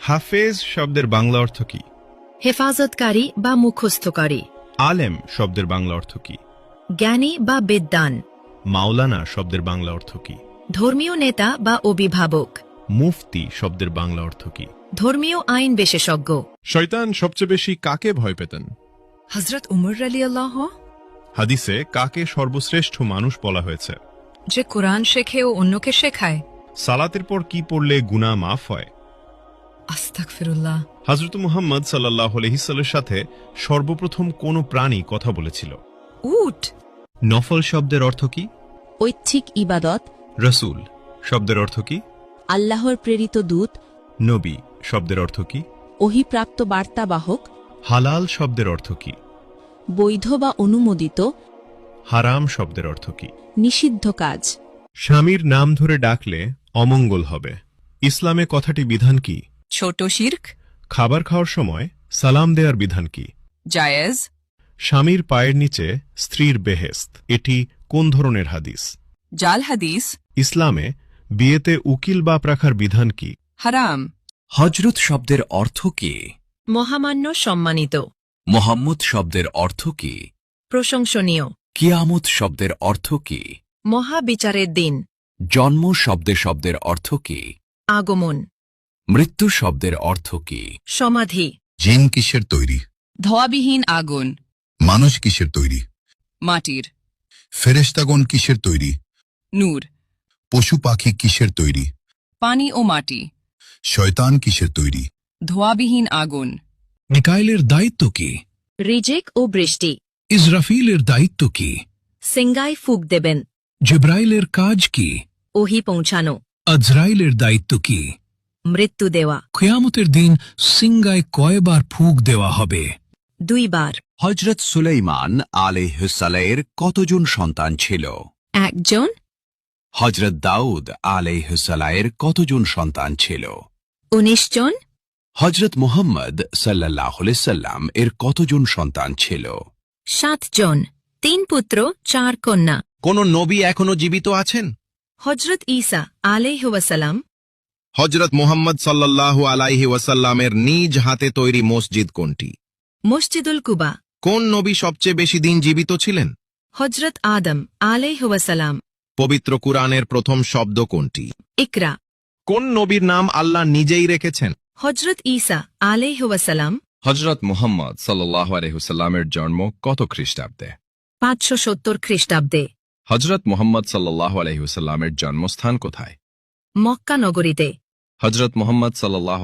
হাফেজ শব্দের বাংলা অর্থ কি? হেফাজতকারী বা মুখস্থকারী। আলেম শব্দের বাংলা অর্থ কি? জ্ঞানী বা বিদ্বান। মাওলানা শব্দের বাংলা অর্থ কি? ধর্মীয় নেতা বা অভিভাবক। মুফতি শব্দের বাংলা অর্থ কি? ধর্মীয় আইন বিশেষজ্ঞ। শয়তান সবচেয়ে বেশি কাকে ভয় পেতেন? হযরত উমর রাদিয়াল্লাহু। হাদিসে কাকে সর্বশ্রেষ্ঠ মানুষ বলা হয়েছে? যে কোরআন শেখে ও অন্যকে শেখায়। সালাতের পর কি পড়লে গুনাহ মাফ হয়? আস্তাগফিরুল্লাহ। হযরত মুহাম্মদ সাল্লাল্লাহু আলাইহি সাল্লামের সাথে সর্বপ্রথম কোন প্রাণী কথা বলেছিল? উট। নফল শব্দের অর্থ কি? ঐচ্ছিক ইবাদত। রাসূল শব্দের অর্থ কি? আল্লাহর প্রেরিত দূত। নবী শব্দের অর্থ কি? ওহীপ্রাপ্ত বার্তাবাহক। হালাল শব্দের অর্থ কি? বৈধ বা অনুমোদিত। হারাম শব্দের অর্থ কি? নিষিদ্ধ কাজ। স্বামীর নাম ধরে ডাকলে অমঙ্গল হবে। ইসলামে কথাটি বিধান কি? ছোট শিরক। খাবার খাওয়ার সময় সালাম দেওয়ার বিধান কি? জায়েজ। স্বামীর পায়ের নিচে স্ত্রীর বেহেশত, এটি কোন ধরনের হাদিস? জাল হাদিস। ইসলামে বিয়েতে উকিল বাপ রাখার বিধান কি? হারাম। হজরত শব্দের অর্থ কি? মহামান্য, সম্মানিত। মোহাম্মদ শব্দের অর্থ কি? প্রশংসনীয়। কিয়ামত শব্দের অর্থ কি? মহাবিচারের দিন। জন্ম শব্দের অর্থ কি? আগমন। মৃত্যু শব্দের অর্থ কি? সমাধি। জিন কিসের তৈরি? ধোয়াবিহীন আগুন। মানুষ কিসের তৈরি? মাটির। ফেরেশতাগণ কিসের তৈরি? নূর। পশু পাখি কিসের তৈরি? পানি ও মাটি। শয়তান কিসের তৈরি? ধোয়াবিহীন আগুন। মিকাইলের দায়িত্ব কি? রিজিক ও বৃষ্টি। ইসরাফিলের দায়িত্ব কি? সিঙ্গায় ফুক দেবেন। জিব্রাইলের কাজ কি? ওহী পৌঁছানো। আজরাইলের দায়িত্ব কি? মৃত্যু দেওয়া। কিয়ামতের দিন সিঙ্গায় কয়বার ফুঁক দেওয়া হবে? 2 বার। হজরত সুলাইমান আলাইহিসসালামের কতজন সন্তান ছিল? 1 জন। হজরত দাউদ আলাইহিসসালামের কতজন সন্তান ছিল? 19 জন। হজরত মুহাম্মদ সাল্লাল্লাহু আলাইহি সাল্লাম এর কতজন সন্তান ছিল? 7 জন। 3 পুত্র 4 কন্যা। কোন নবী এখনো জীবিত আছেন? হযরত ঈসা আলাইহি ওয়াসাল্লাম। হযরত মুহাম্মদ সাল্লাল্লাহু আলাইহি ওয়াসাল্লামের নিজ হাতে তৈরি মসজিদ কোনটি? মসজিদুল কুবা। কোন নবী সবচেয়ে বেশি দিন জীবিত ছিলেন? হযরত আদম আলাইহি ওয়াসাল্লাম। পবিত্র কুরআনের প্রথম শব্দ কোনটি? ইকরা। কোন নবীর নাম আল্লাহ নিজেই রেখেছেন? হযরত ঈসা আলাইহি ওয়াসাল্লাম। হজরত মুহাম্মদ সাল্লাল্লাহু আলাইহি ওয়াসাল্লামের জন্ম কত খ্রিস্টাব্দে? 570 খ্রিস্টাব্দে। হজরত মুহাম্মদ সাল্লাল্লাহু আলাইহি ওয়াসাল্লামের জন্মস্থান কোথায়? মক্কা নগরীতে। হজরত মুহাম্মদ সাল্লাল্লাহু